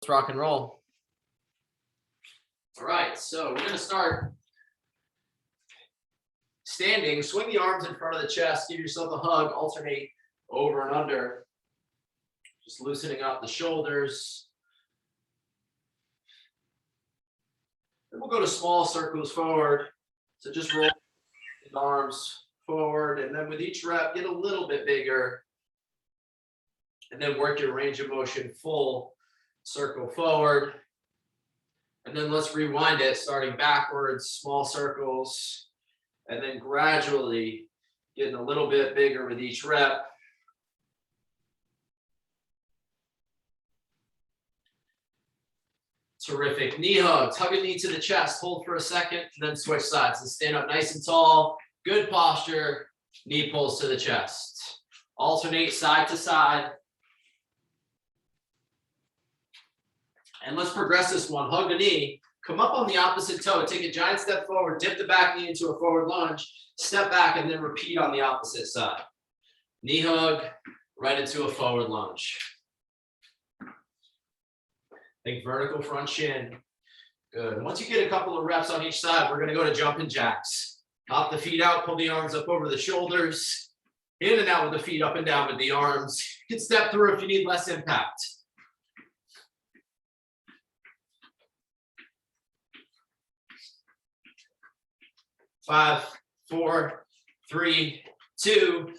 Let's rock and roll. All right, so we're gonna start standing. Swing the arms in front of the chest, give yourself a hug, alternate over and under. Just loosening up the shoulders. Then we'll go to small circles forward. So just roll the arms forward, and then with each rep, get a little bit bigger. And then work your range of motion full circle forward. And then let's rewind it, starting backwards, small circles, and then gradually getting a little bit bigger with each rep. Terrific. Knee hugs. Hug a knee to the chest. Hold for a second, then switch sides. And stand up nice and tall. Good posture. Knee pulls to the chest. Alternate side to side. And let's progress this one. Hug the knee. Come up on the opposite toe. Take a giant step forward. Dip the back knee into a forward lunge. Step back and then repeat on the opposite side. Knee hug right into a forward lunge. Think vertical front shin. Good. Once you get a couple of reps on each side, we're going to go to jumping jacks. Hop the feet out. Pull the arms up over the shoulders. In and out with the feet, up and down with the arms. You can step through if you need less impact. 5, 4, 3, 2,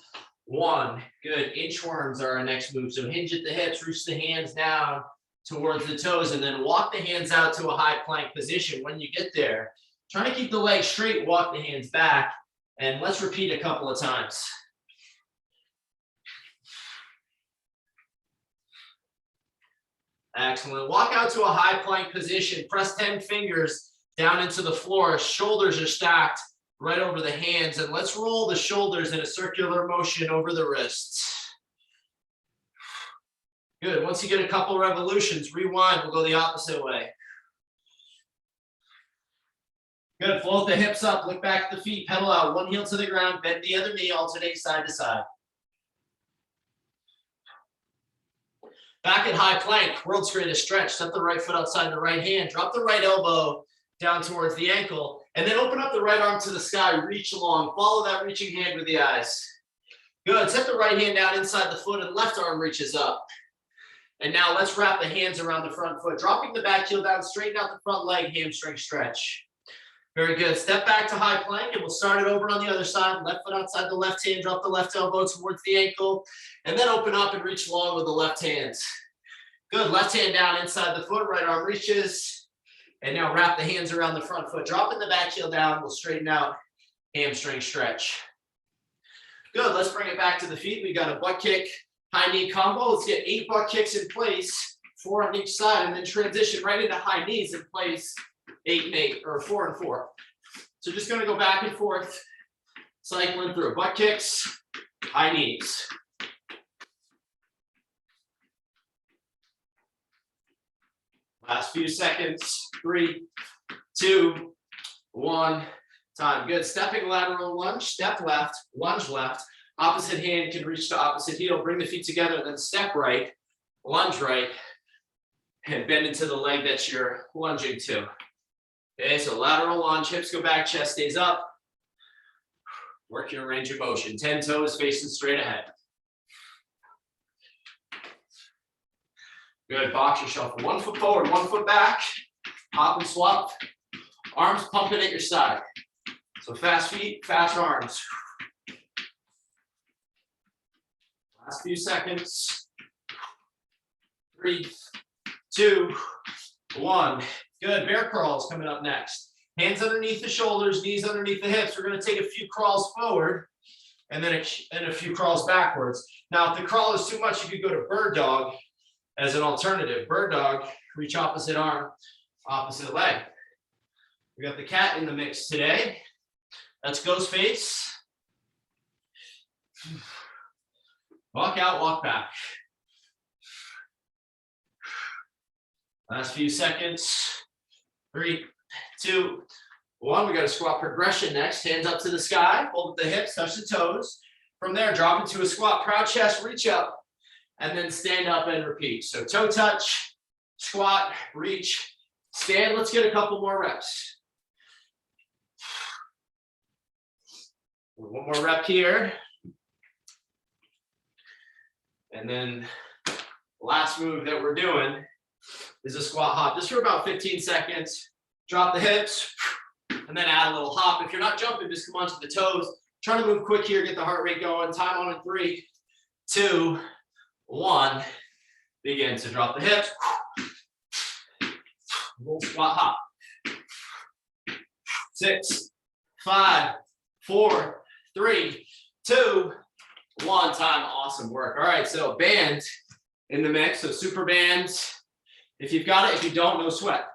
1. Good. Inchworms are our next move. So hinge at the hips, reach the hands down towards the toes, and then walk the hands out to a high plank position. When you get there, try to keep the legs straight, walk the hands back, and let's repeat a couple of times. Excellent. Walk out to a high plank position. Press 10 fingers down into the floor. Shoulders are stacked right over the hands, and let's roll the shoulders in a circular motion over the wrists. Good. Once you get a couple revolutions, rewind. We'll go the opposite way. Good. Float the hips up. Look back at the feet. Pedal out. One heel to the ground. Bend the other knee. Alternate side to side. Back at high plank. World's greatest stretch. Set the right foot outside the right hand. Drop the right elbow down towards the ankle. And then open up the right arm to the sky. Reach along. Follow that reaching hand with the eyes. Good. Set the right hand down inside the foot and left arm reaches up. And now let's wrap the hands around the front foot. Dropping the back heel down, straighten out the front leg, hamstring stretch. Very good. Step back to high plank and we'll start it over on the other side. Left foot outside the left hand, drop the left elbow towards the ankle, and then open up and reach long with the left hands. Good. Left hand down inside the foot, right arm reaches. And now wrap the hands around the front foot. Dropping the back heel down, we'll straighten out hamstring stretch. Good. Let's bring it back to the feet. We got a butt kick, high knee combo. Let's get 8 butt kicks in place, 4 on each side, and then transition right into high knees in place, 8 and 8, or 4 and 4. So just going to go back and forth, cycling through butt kicks, high knees. Last few seconds. 3, 2, 1. Time. Good. Stepping lateral lunge. Step left. Lunge left. Opposite hand can reach to opposite heel. Bring the feet together. Then step right. Lunge right. And bend into the leg that you're lunging to. Okay. So lateral lunge. Hips go back. Chest stays up. Work your range of motion. 10 toes facing straight ahead. Good. Boxer shuffle. 1 foot forward, 1 foot back. Hop and swap. Arms pumping at your side. So fast feet, fast arms. Last few seconds. 3, 2, 1. Good. Bear crawls coming up next. Hands underneath the shoulders, knees underneath the hips. We're going to take a few crawls forward and then a few crawls backwards. Now, if the crawl is too much, you could go to bird dog as an alternative. Bird dog, reach opposite arm, opposite leg. We got the cat in the mix today. That's ghost face. Walk out, walk back. Last few seconds. 3, 2, 1. We got a squat progression next. Hands up to the sky. Hold the hips, touch the toes. From there, drop into a squat. Proud chest, reach up. And then stand up and repeat. So toe touch, squat, reach, stand. Let's get a couple more reps. One more rep here. And then last move that we're doing is a squat hop, just for about 15 seconds. Drop the hips, and then add a little hop. If you're not jumping, just come onto the toes. Try to move quick here, get the heart rate going. Time on in 3, 2, 1. Begin. So drop the hips. Little squat hop. 6, 5, 4, 3, 2, 1. Time. Awesome work. All right, so band in the mix. So super bands. If you've got it, if you don't, no sweat.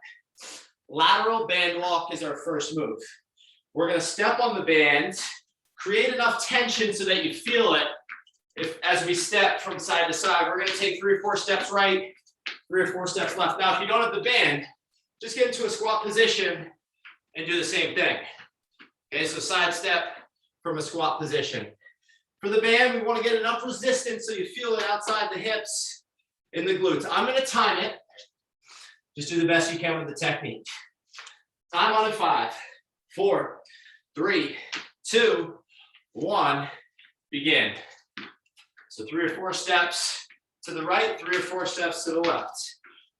Lateral band walk is our first move. We're going to step on the band, create enough tension so that you feel it. As we step from side to side, we're going to take 3 or 4 steps right, 3 or 4 steps left. Now, if you don't have the band, just get into a squat position and do the same thing. Okay, so side step from a squat position. For the band, we want to get enough resistance so you feel it outside the hips in the glutes. I'm going to time it. Just do the best you can with the technique. Time on in 5, 4, 3, 2, 1. Begin. So 3 or 4 steps to the right, 3 or 4 steps to the left.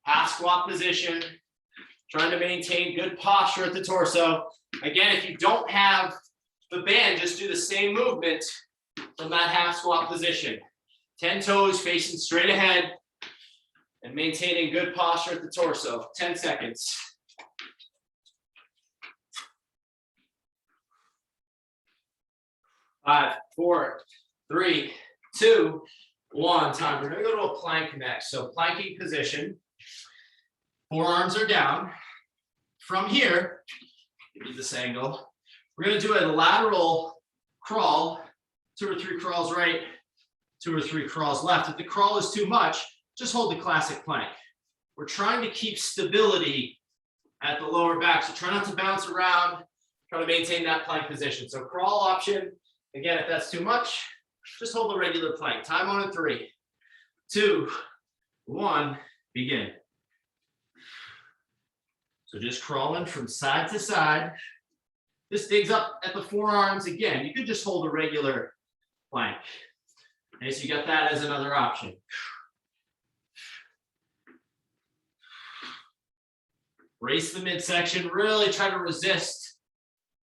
Half squat position. Trying to maintain good posture at the torso. Again, if you don't have the band, just do the same movement from that half squat position. 10 toes facing straight ahead and maintaining good posture at the torso. 10 seconds. Five, 4, 3, 2, 1. Time. We're going to go to a plank next. So planking position. Forearms are down. From here, give me this angle. We're going to do a lateral crawl. 2 or 3 crawls right, 2 or 3 crawls left. If the crawl is too much, just hold the classic plank. We're trying to keep stability at the lower back. So try not to bounce around. Try to maintain that plank position. So crawl option. Again, if that's too much, just hold the regular plank. Time on in 3, 2, 1. Begin. So just crawling from side to side. This digs up at the forearms. Again, you could just hold a regular plank. Okay, so you got that as another option. Brace the midsection. Really try to resist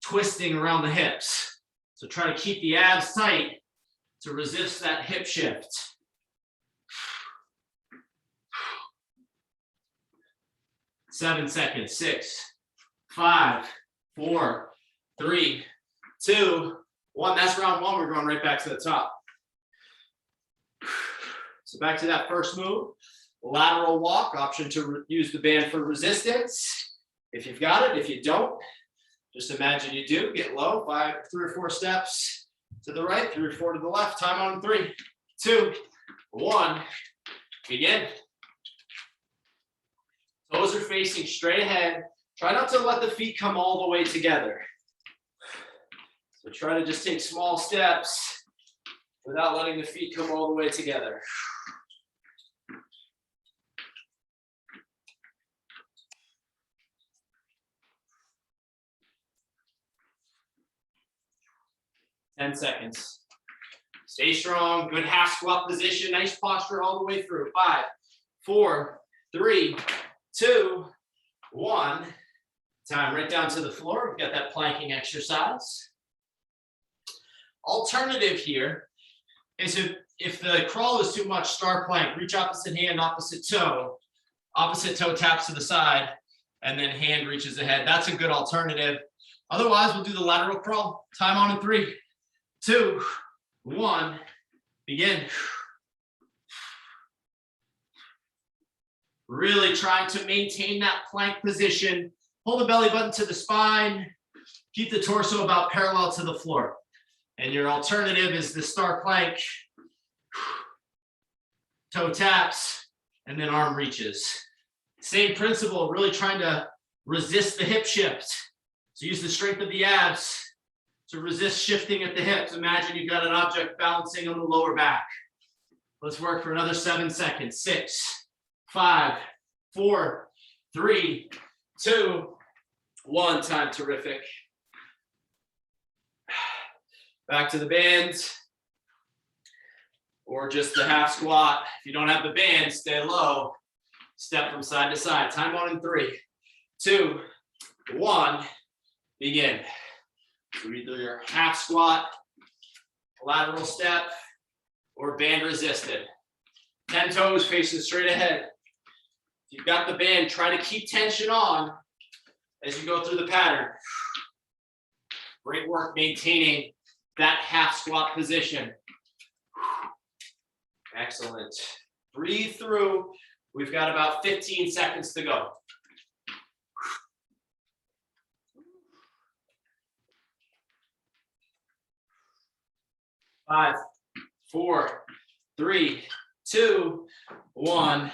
twisting around the hips. So try to keep the abs tight to resist that hip shift. Seven seconds. 6, 5, 4, 3, 2, 1. That's round 1. We're going right back to the top. So back to that first move. Lateral walk, option to use the band for resistance. If you've got it, if you don't, just imagine you do. Get low, 3 or 4 steps to the right, 3 or 4 to the left. Time on 3, 2, 1. Begin. Toes are facing straight ahead. Try not to let the feet come all the way together. So try to just take small steps without letting the feet come all the way together. Ten seconds. Stay strong. Good half squat position. Nice posture all the way through. 5, 4, 3, 2, 1. Time right down to the floor. We've got that planking exercise. Alternative here is if the crawl is too much, star plank. Reach opposite hand, opposite toe. Opposite toe taps to the side, and then hand reaches ahead. That's a good alternative. Otherwise, we'll do the lateral crawl. Time on in 3, 2, 1. Begin. Really trying to maintain that plank position. Hold the belly button to the spine. Keep the torso about parallel to the floor. And your alternative is the star plank. Toe taps, and then arm reaches. Same principle, really trying to resist the hip shift. So use the strength of the abs to resist shifting at the hips. Imagine you've got an object balancing on the lower back. Let's work for another 7 seconds. 6, 5, 4, 3, 2, 1. Time. Terrific. Back to the bands or just the half squat. If you don't have the band, stay low. Step from side to side. Time on in 3, 2, 1. Begin. So either your half squat, lateral step, or band resisted. 10 toes facing straight ahead. If you've got the band, try to keep tension on as you go through the pattern. Great work maintaining that half squat position. Excellent. Breathe through. We've got about 15 seconds to go. 5, 4, 3, 2, 1.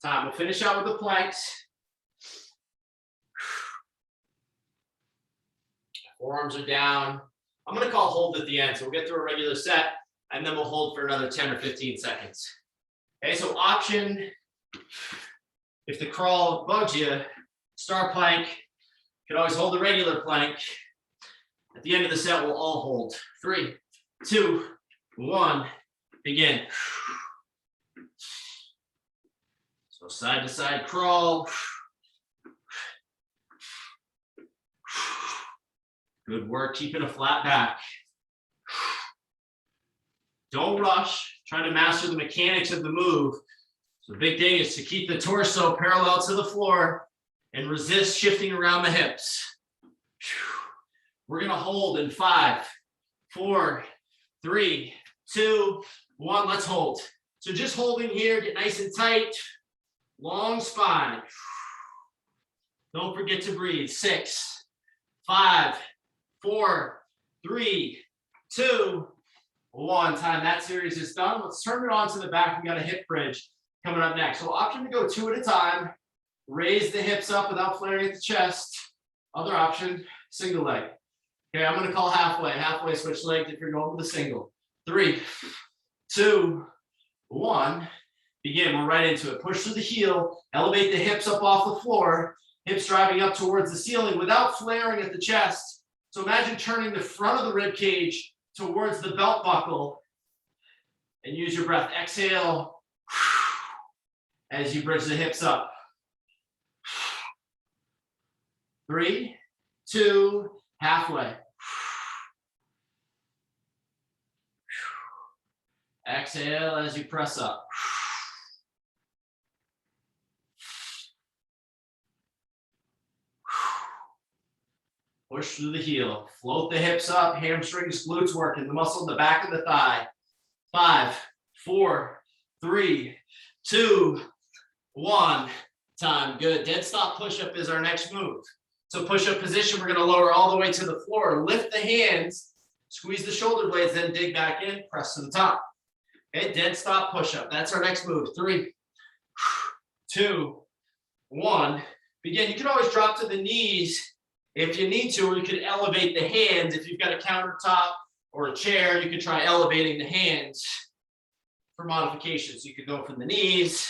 Time. We'll finish out with the planks. Forearms are down. I'm going to call hold at the end. So we'll get through a regular set and then we'll hold for another 10 or 15 seconds. Okay, so option, if the crawl bugs you, star plank. You can always hold the regular plank. At the end of the set, we'll all hold. 3, 2, 1, begin. So side to side crawl. Good work keeping a flat back. Don't rush. Try to master the mechanics of the move. So the big thing is to keep the torso parallel to the floor and resist shifting around the hips. We're going to hold in 5, 4, 3, 2, 1. Let's hold. So just holding here, get nice and tight. Long spine. Don't forget to breathe. 6, 5, 4, 3, 2, 1. Time. That series is done. Let's turn it on to the back. We got a hip bridge coming up next. So option to go 2 at a time. Raise the hips up without flaring at the chest. Other option, single leg. Okay, I'm going to call halfway. Halfway switch legs if you're going with a single. 3, 2, 1. Begin. We're right into it. Push through the heel. Elevate the hips up off the floor. Hips driving up towards the ceiling without flaring at the chest. So imagine turning the front of the rib cage towards the belt buckle and use your breath. Exhale as you bridge the hips up. 3, 2, halfway. Exhale as you press up. Push through the heel. Float the hips up. Hamstrings, glutes working. The muscle in the back of the thigh. 5, 4, 3, 2, 1. Time. Good. Dead stop push-up is our next move. So push-up position, we're going to lower all the way to the floor. Lift the hands. Squeeze the shoulder blades, then dig back in. Press to the top. Okay, dead stop push-up. That's our next move. 3, 2, 1. Begin. You can always drop to the knees if you need to, or you can elevate the hands. If you've got a countertop or a chair, you can try elevating the hands for modifications. You could go from the knees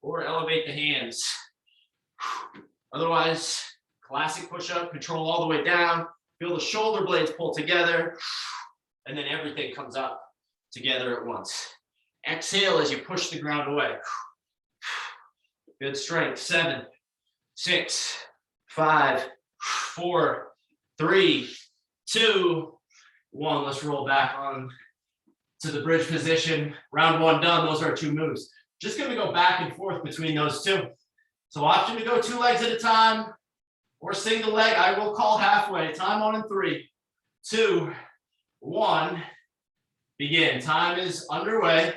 or elevate the hands. Otherwise, classic push-up, control all the way down. Feel the shoulder blades pull together, and then everything comes up together at once. Exhale as you push the ground away. Good strength. 7, 6, 5, 4, 3, 2, 1. Let's roll back on to the bridge position. Round 1 done. Those are our 2 moves. Just going to go back and forth between those 2. So option to go 2 legs at a time or single leg. I will call halfway. Time on in 3, 2, 1. Begin. Time is underway. Of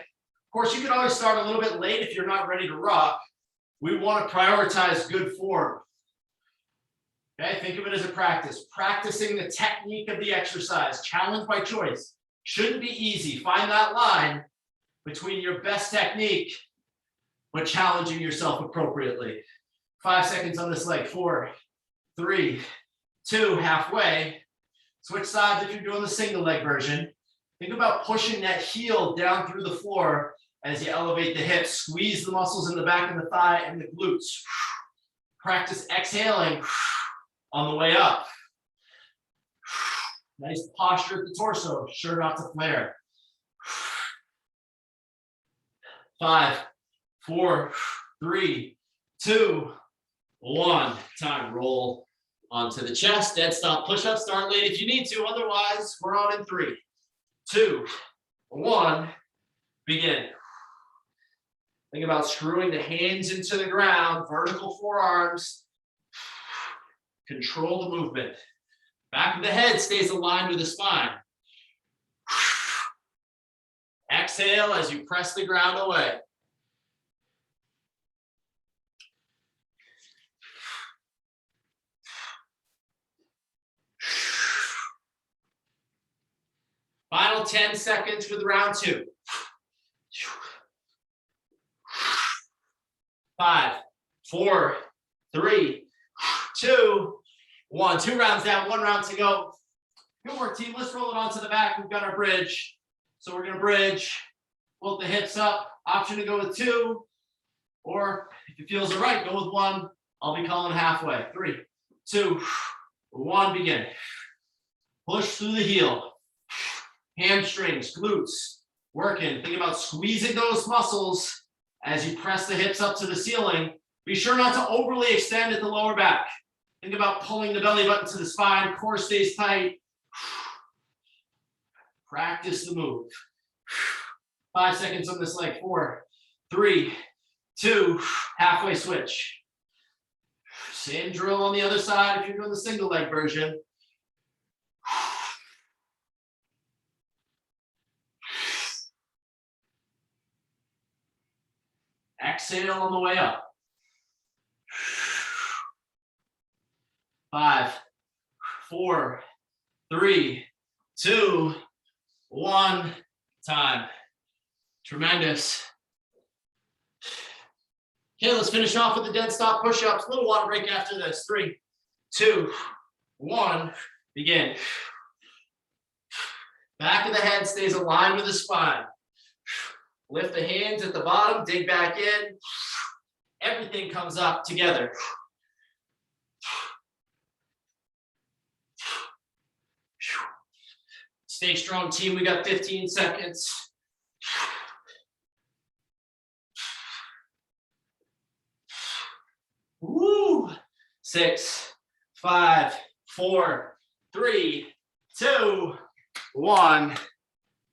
course, you can always start a little bit late if you're not ready to rock. We want to prioritize good form. Okay, think of it as a practice. Practicing the technique of the exercise. Challenge by choice. Shouldn't be easy. Find that line between your best technique but challenging yourself appropriately. 5 seconds on this leg. 4, 3, 2, halfway. Switch sides if you're doing the single leg version. Think about pushing that heel down through the floor as you elevate the hips. Squeeze the muscles in the back of the thigh and the glutes. Practice exhaling on the way up. Nice posture at the torso, sure not to flare. 5, 4, 3, 2, 1. Time. Roll onto the chest. Dead stop push-up. Start late if you need to. Otherwise, we're on in 3, 2, 1. Begin. Think about screwing the hands into the ground. Vertical forearms. Control the movement. Back of the head stays aligned with the spine. Exhale as you press the ground away. Final 10 seconds with round 2. 5, 4, 3, 2, 1. 2 rounds down, 1 round to go. Good work, team. Let's roll it onto the back. We've got our bridge. So we're going to bridge, float the hips up. Option to go with 2. Or if it feels all right, go with 1. I'll be calling halfway. 3, 2, 1. Begin. Push through the heel. Hamstrings, glutes, working. Think about squeezing those muscles as you press the hips up to the ceiling. Be sure not to overly extend at the lower back. Think about pulling the belly button to the spine. Core stays tight. Practice the move. 5 seconds on this leg. 4, 3, 2, halfway switch. Same drill on the other side if you're doing the single leg version. Exhale on the way up. 5, 4, 3, 2, 1. Time. Tremendous. Okay, let's finish off with the dead stop push-ups. A little water break after this. 3, 2, 1. Begin. Back of the head stays aligned with the spine. Lift the hands at the bottom, dig back in. Everything comes up together. Stay strong, team. We got 15 seconds. Woo! 6, 5, 4, 3, 2, 1.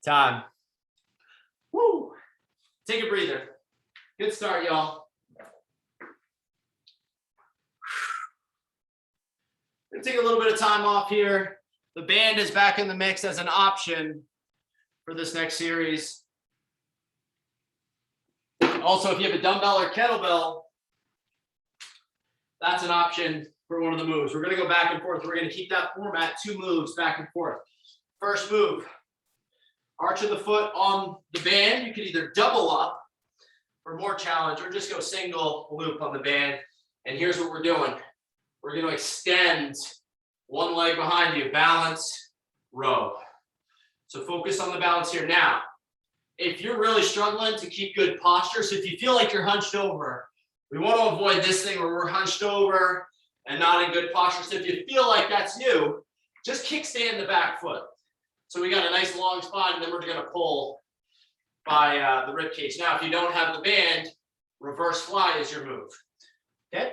Time. Woo! Take a breather. Good start, y'all. We're gonna take a little bit of time off here. The band is back in the mix as an option for this next series. Also, if you have a dumbbell or kettlebell, that's an option for one of the moves. We're gonna go back and forth. We're gonna keep that format, 2 moves back and forth. First move, arch of the foot on the band. You can either double up for more challenge or just go single loop on the band. And here's what we're doing. We're going to extend one leg behind you, balance, row. So focus on the balance here. Now, if you're really struggling to keep good posture, so if you feel like you're hunched over, we want to avoid this thing where we're hunched over and not in good posture. So if you feel like that's you, just kickstand the back foot. So we got a nice long spine, and then we're going to pull by the rib cage. Now, if you don't have the band, reverse fly is your move. Okay?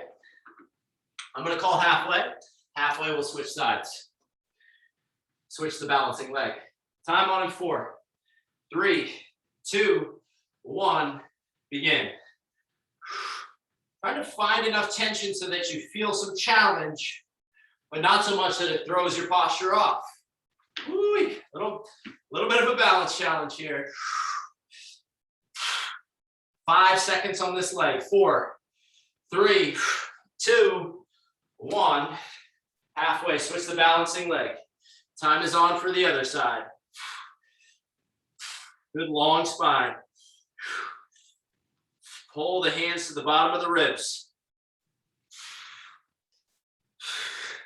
I'm going to call halfway. Halfway, we'll switch sides. Switch the balancing leg. Time on in 4, 3, 2, 1. Begin. Try to find enough tension so that you feel some challenge, but not so much that it throws your posture off. Ooh, little bit of a balance challenge here. 5 seconds on this leg. 4, 3, 2, 1. Halfway, switch the balancing leg. Time is on for the other side. Good long spine. Pull the hands to the bottom of the ribs.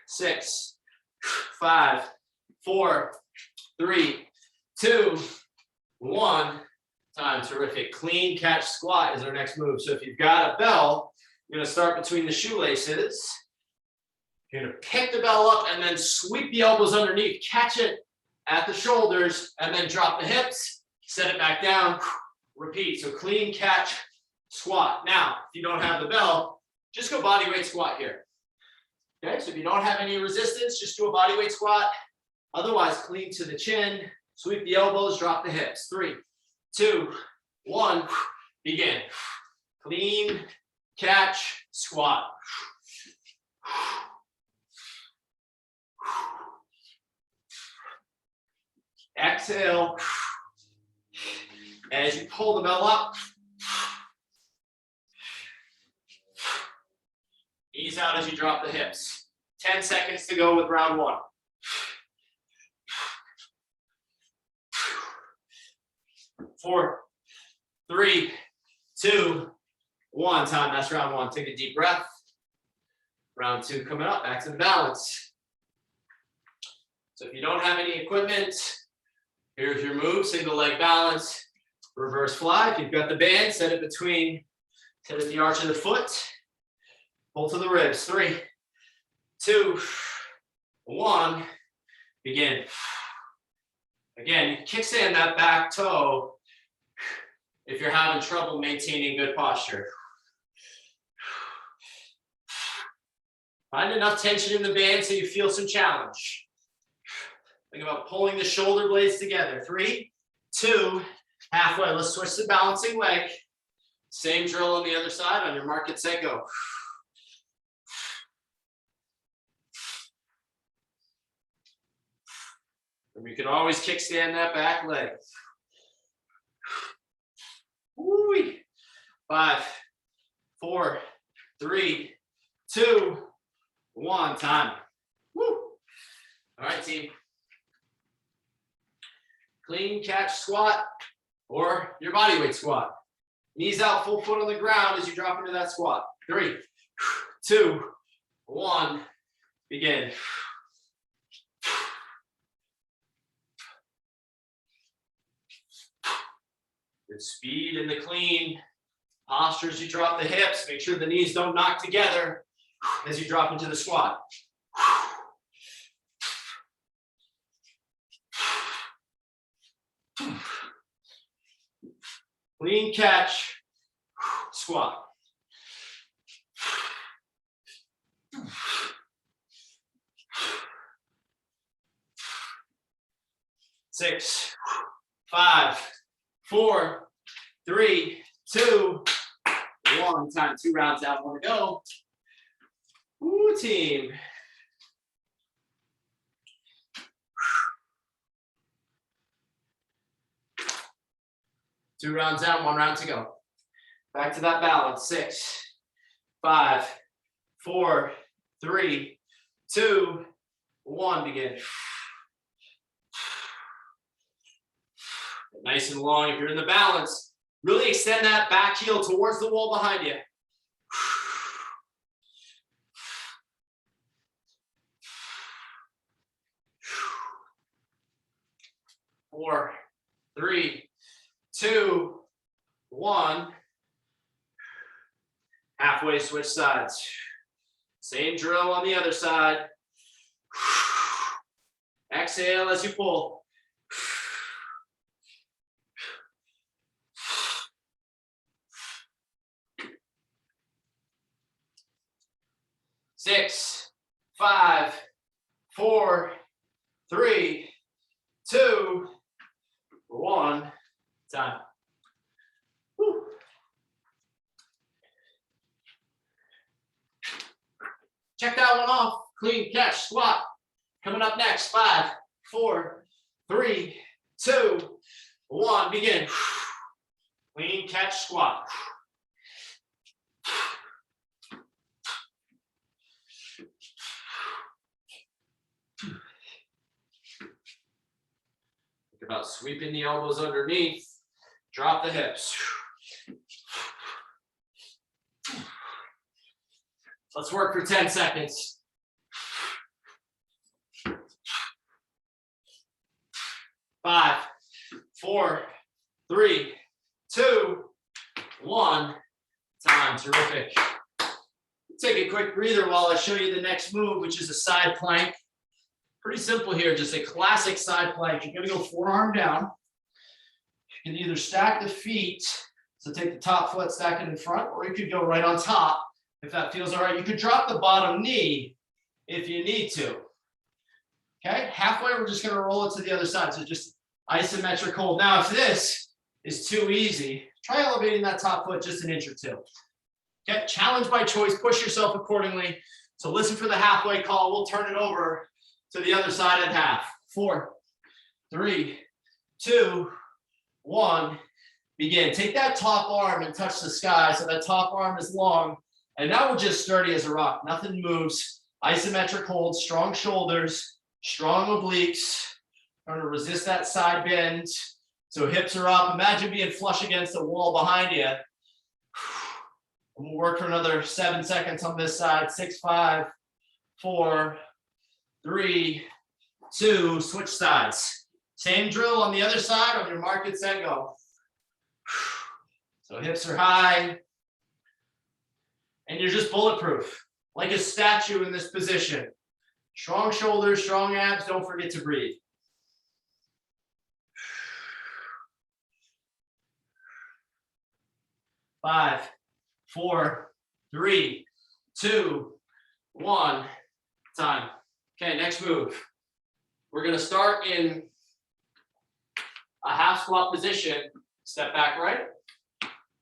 6, 5, 4, 3, 2, 1. Time, terrific. Clean catch squat is our next move. So if you've got a bell, you're gonna start between the shoelaces. You're gonna pick the bell up and then sweep the elbows underneath, catch it at the shoulders, and then drop the hips, set it back down, repeat. So clean catch squat. Now, if you don't have the bell, just go body weight squat here. Okay, so if you don't have any resistance, just do a body weight squat. Otherwise, clean to the chin, sweep the elbows, drop the hips. 3, 2, 1, begin. Clean catch squat. Exhale. As you pull the bell up, ease out as you drop the hips. 10 seconds to go with round 1. 4, 3, 2, 1. Time. That's round 1. Take a deep breath. Round 2 coming up. Back to the balance. So if you don't have any equipment, here's your move. Single leg balance. Reverse fly. If you've got the band, set it at the arch of the foot. Pull to the ribs. 3, 2, 1. Begin. Again, you can kickstand that back toe if you're having trouble maintaining good posture. Find enough tension in the band so you feel some challenge. Think about pulling the shoulder blades together. 3, 2, halfway. Let's switch to balancing leg. Same drill on the other side. On your mark, get set, go. And you can always kickstand that back leg. Woo. 5, 4, 3, 2, 1. Time. Woo. All right, team. Clean catch squat or your body weight squat. Knees out, full foot on the ground as you drop into that squat. 3, 2, 1. Begin. Good speed in the clean. Posture as you drop the hips. Make sure the knees don't knock together as you drop into the squat. Clean catch, squat. 6, 5, 4, 3, 2, 1. Time. 2 rounds out. 1 to go. Woo, team. Two rounds out, 1 round to go. Back to that balance. 6, 5, 4, 3, 2, 1. Begin. Nice and long. If you're in the balance, really extend that back heel towards the wall behind you. 4, 3, 2, 1. Halfway switch sides. Same drill on the other side. Exhale as you pull. 6, 5, 4, 3, 2, 1. Time. Woo. Check that one off. Clean catch squat. Coming up next. 5, 4, 3, 2, 1. Begin. Clean catch squat. Think about sweeping the elbows underneath. Drop the hips. Let's work for 10 seconds. 5, 4, 3, 2, 1. Time. Terrific. Take a quick breather while I show you the next move, which is a side plank. Pretty simple here, just a classic side plank. You're gonna go forearm down. You can either stack the feet, so take the top foot, stack it in front, or you could go right on top if that feels all right. You could drop the bottom knee if you need to. Okay, halfway, we're just gonna roll it to the other side. So just isometric hold. Now, if this is too easy, try elevating that top foot just an inch or two. Okay, challenge by choice, push yourself accordingly. So listen for the halfway call. We'll turn it over to the other side at half. 4, 3, 2, 1. Begin. Take that top arm and touch the sky so that top arm is long. And now we're just sturdy as a rock. Nothing moves. Isometric hold, strong shoulders, strong obliques. Trying to resist that side bend. So hips are up. Imagine being flush against the wall behind you. And we'll work for another 7 seconds on this side. 6, 5, 4, 3, 2, switch sides. Same drill on the other side. On your mark, get set, go. So hips are high. And you're just bulletproof, like a statue in this position. Strong shoulders, strong abs. Don't forget to breathe. Five, 4, 3, 2, 1. Time. Okay, next move. We're going to start in a half squat position. Step back right.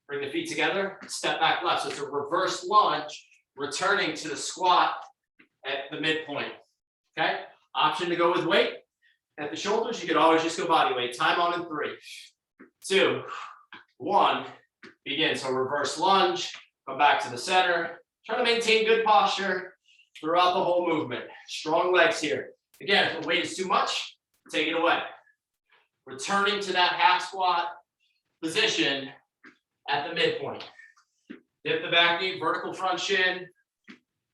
Bring the feet together. Step back left. So it's a reverse lunge, returning to the squat at the midpoint. Okay? Option to go with weight. At the shoulders, you could always just go body weight. Time on in 3, 2, 1. Begin. So reverse lunge. Come back to the center. Try to maintain good posture throughout the whole movement. Strong legs here. Again, if the weight is too much, take it away. Returning to that half squat position at the midpoint. Dip the back knee, vertical front shin.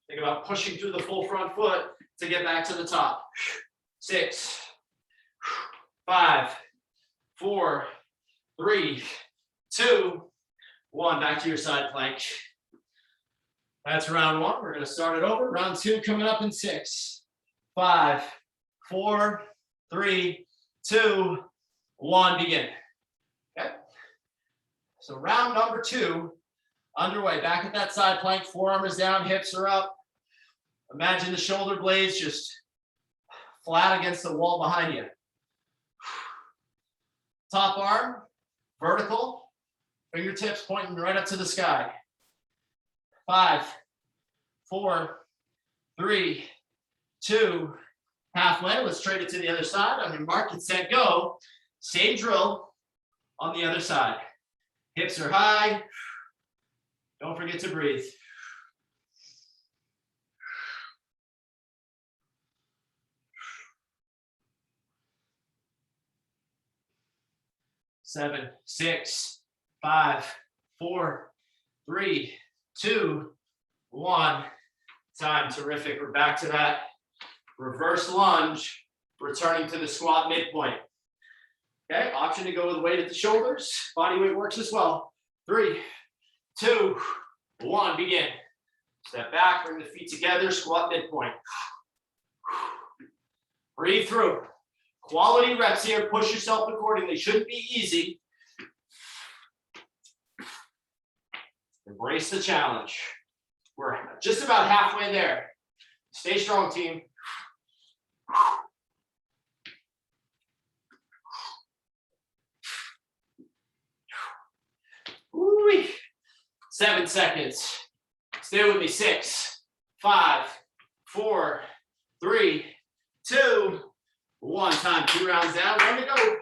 Think about pushing through the full front foot to get back to the top. 6, 5, 4, 3, 2, 1. Back to your side plank. That's round 1. We're going to start it over. Round 2 coming up in 6, 5, 4, 3, 2, 1. Begin. Okay. So round number 2 underway. Back at that side plank. Forearm is down. Hips are up. Imagine the shoulder blades just flat against the wall behind you. Top arm, vertical. Fingertips pointing right up to the sky. 5, 4, 3, 2, halfway. Let's trade it to the other side. On your mark, get set, go. Same drill on the other side. Hips are high. Don't forget to breathe. Seven, 6, 5, 4, 3, 2, 1. Time. Terrific. We're back to that reverse lunge, returning to the squat midpoint. Okay, option to go with weight at the shoulders. Body weight works as well. 3, 2, 1. Begin. Step back, bring the feet together, squat midpoint. Breathe through. Quality reps here. Push yourself accordingly. Shouldn't be easy. Embrace the challenge. We're just about halfway there. Stay strong, team. Woo-wee. 7 seconds. Stay with me. 6, 5, 4, 3, 2, 1. Time. 2 rounds down. 1 to go.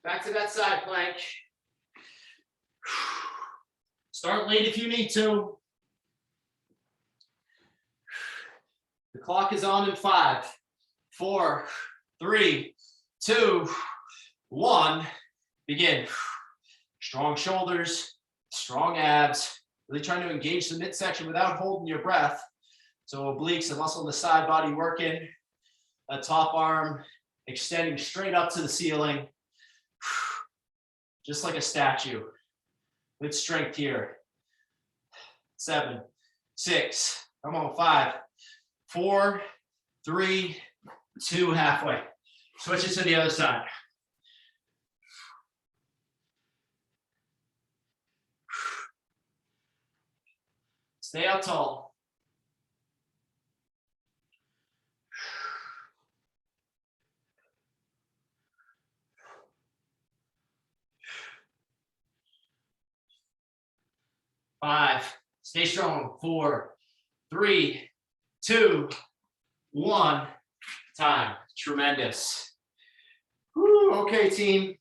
Back to that side plank. Start late if you need to. The clock is on in 5, 4, 3, 2, 1. Begin. Strong shoulders, strong abs. Really trying to engage the midsection without holding your breath. So obliques and muscle in the side body working. That top arm extending straight up to the ceiling. Just like a statue. Good strength here. 7, 6, come on, 5, 4, 3, 2, halfway. Switch it to the other side. Stay out tall. Five, stay strong. 4, 3, 2, 1. Time. Tremendous. Woo, okay, team.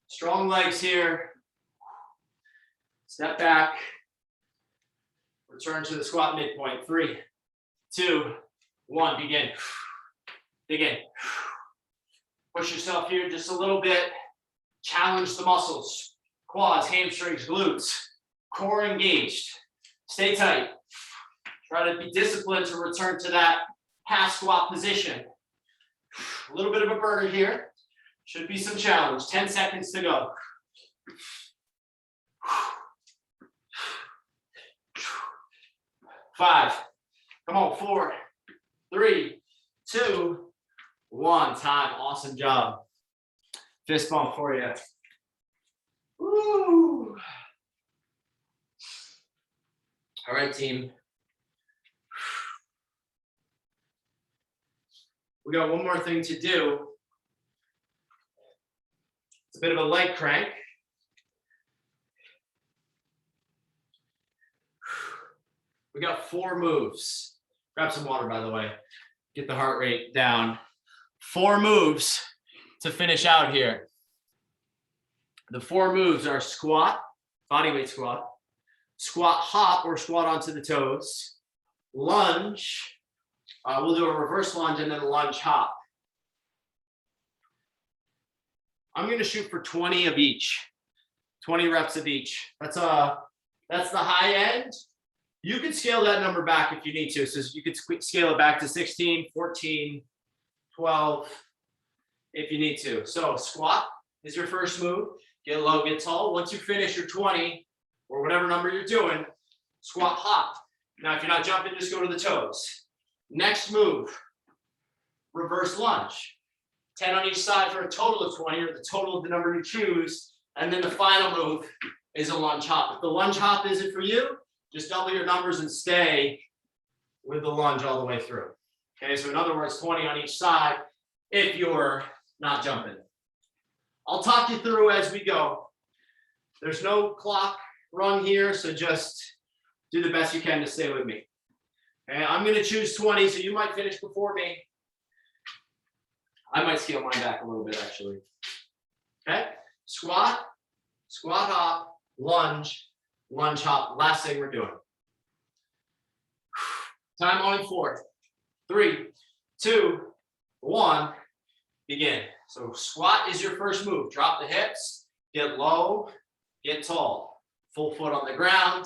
Strong legs here. Step back. Return to the squat midpoint. 3, 2, 1. Begin. Begin. Push yourself here just a little bit. Challenge the muscles. Quads, hamstrings, glutes. Core engaged. Stay tight. Try to be disciplined to return to that half squat position. A little bit of a burner here. Should be some challenge. 10 seconds to go. 5. Come on. 4, 3, 2, 1. Time. Awesome job. Fist bump for you. Woo. All right, team. We got one more thing to do. It's a bit of a leg crank. We got 4 moves. Grab some water, by the way. Get the heart rate down. 4 moves to finish out here. The 4 moves are squat, bodyweight squat, squat hop or squat onto the toes, lunge, we'll do a reverse lunge and then a lunge hop. I'm gonna shoot for 20 of each, 20 reps of each. That's the high end. You can scale that number back if you need to. So you could scale it back to 16, 14, 12, if you need to. So squat is your first move. Get low, get tall. Once you finish your 20 or whatever number you're doing, squat hop. Now, if you're not jumping, just go to the toes. Next move, reverse lunge. 10 on each side for a total of 20, or the total of the number you choose. And then the final move is a lunge hop. If the lunge hop isn't for you, just double your numbers and stay with the lunge all the way through. Okay, so in other words, 20 on each side if you're not jumping. I'll talk you through as we go. There's no clock run here, so just do the best you can to stay with me. Okay, I'm going to choose 20, so you might finish before me. I might scale mine back a little bit, actually. Okay, squat, squat hop, lunge, lunge hop. Last thing we're doing. Time on 4, 3, 2, 1. Begin. So squat is your first move. Drop the hips, get low, get tall. Full foot on the ground.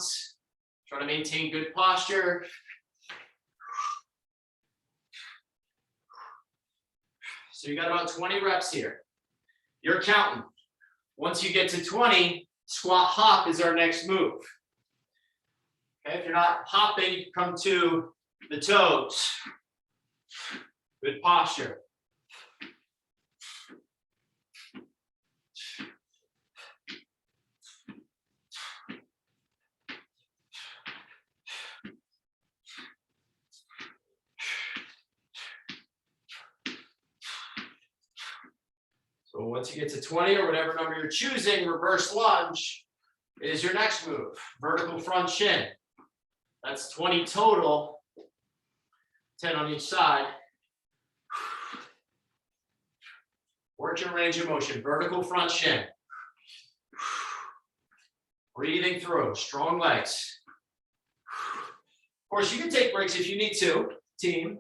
Try to maintain good posture. So you got about 20 reps here. You're counting. Once you get to 20, squat hop is our next move. Okay, if you're not hopping, come to the toes. Good posture. So once you get to 20 or whatever number you're choosing, reverse lunge is your next move. Vertical front shin. That's 20 total, 10 on each side. Work your range of motion. Vertical front shin. Breathing through. Strong legs. Of course, you can take breaks if you need to, team.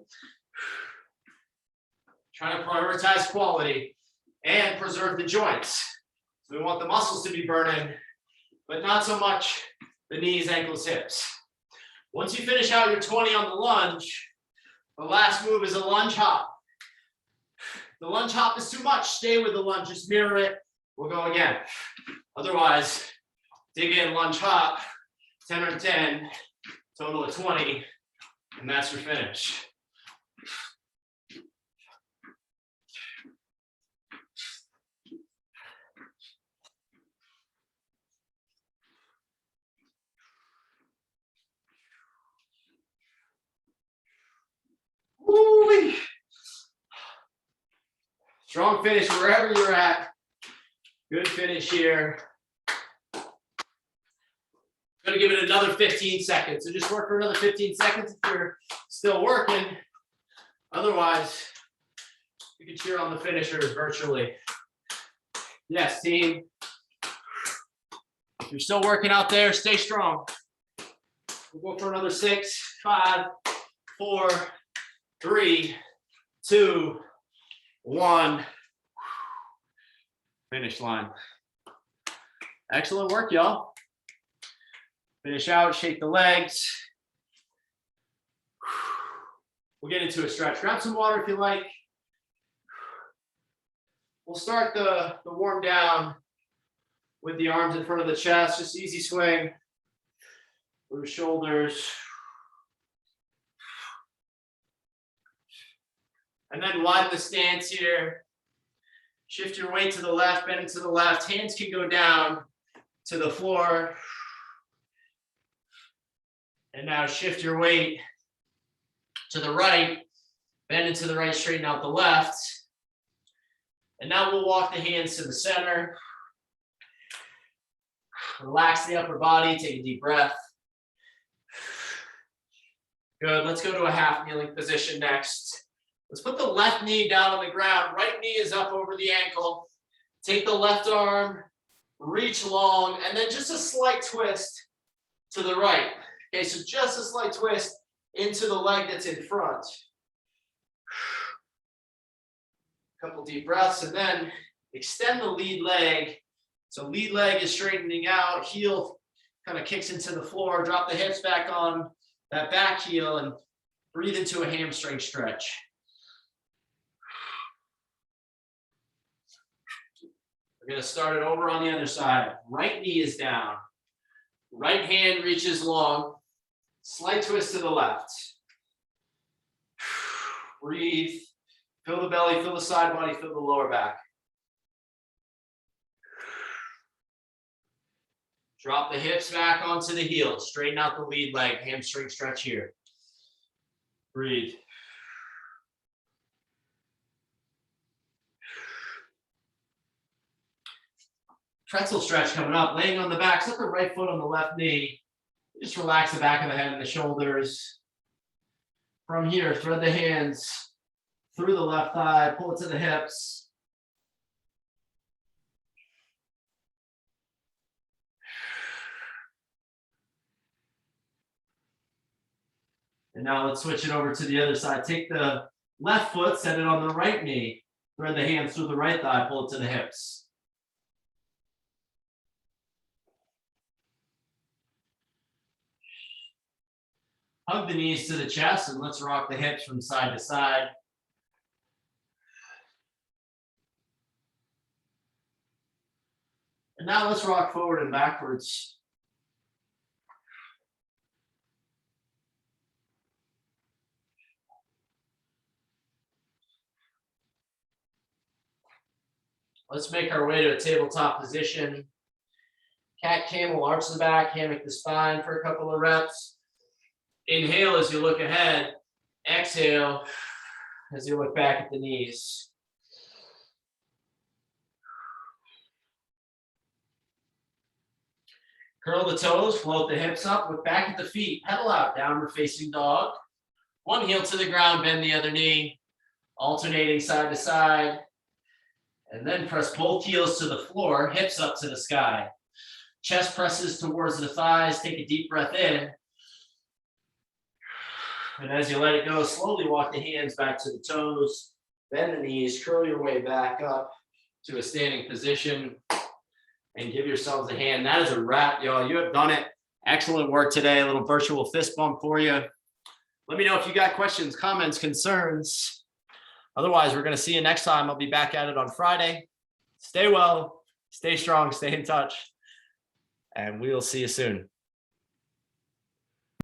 Trying to prioritize quality and preserve the joints. So we want the muscles to be burning, but not so much the knees, ankles, hips. Once you finish out your 20 on the lunge, the last move is a lunge hop. The lunge hop is too much. Stay with the lunge, just mirror it. We'll go again. Otherwise, Dig in, lunge hop, 10 or 10, total of 20, and that's your finish. Woo-wee. Strong finish wherever you're at. Good finish here. Gonna give it another 15 seconds. So just work for another 15 seconds if you're still working. Otherwise, you can cheer on the finishers virtually. Yes, team. If you're still working out there, stay strong. We'll go for another 6, 5, 4, 3, 2, 1. Finish line. Excellent work, y'all. Finish out, shake the legs. We'll get into a stretch. Grab some water if you like. We'll start the warm down with the arms in front of the chest. Just easy swing through shoulders. And then widen the stance here. Shift your weight to the left, bend to the left. Hands can go down to the floor. And now shift your weight to the right, bend into the right, straighten out the left. And now we'll walk the hands to the center. Relax the upper body, take a deep breath. Good, let's go to a half kneeling position next. Let's put the left knee down on the ground. Right knee is up over the ankle. Take the left arm, reach long, and then just a slight twist to the right. Okay, so just a slight twist into the leg that's in front. Couple deep breaths, and then extend the lead leg. So lead leg is straightening out, heel kind of kicks into the floor, drop the hips back on that back heel, and breathe into a hamstring stretch. We're going to start it over on the other side. Right knee is down. Right hand reaches long. Slight twist to the left. Breathe. Feel the belly, feel the side body, feel the lower back. Drop the hips back onto the heels. Straighten out the lead leg. Hamstring stretch here. Breathe. Pretzel stretch coming up. Laying on the back. Set the right foot on the left knee. Just relax the back of the head and the shoulders. From here, thread the hands through the left thigh, pull it to the hips. And now let's switch it over to the other side. Take the left foot, set it on the right knee. Thread the hands through the right thigh, pull it to the hips. Hug the knees to the chest and let's rock the hips from side to side. And now let's rock forward and backwards. Let's make our way to a tabletop position. Cat camel, arch the back, hammock the spine for a couple of reps. Inhale as you look ahead. Exhale as you look back at the knees. Curl the toes, float the hips up, look back at the feet, pedal out, downward facing dog. One heel to the ground, bend the other knee, alternating side to side. And then press both heels to the floor, hips up to the sky. Chest presses towards the thighs, take a deep breath in. And as you let it go, slowly walk the hands back to the toes, bend the knees, curl your way back up to a standing position. And give yourselves a hand. That is a wrap, y'all. You have done it. Excellent work today. A little virtual fist bump for you. Let me know if you got questions, comments, concerns. Otherwise, we're going to see you next time. I'll be back at it on Friday. Stay well, stay strong, stay in touch. and we'll see you soon.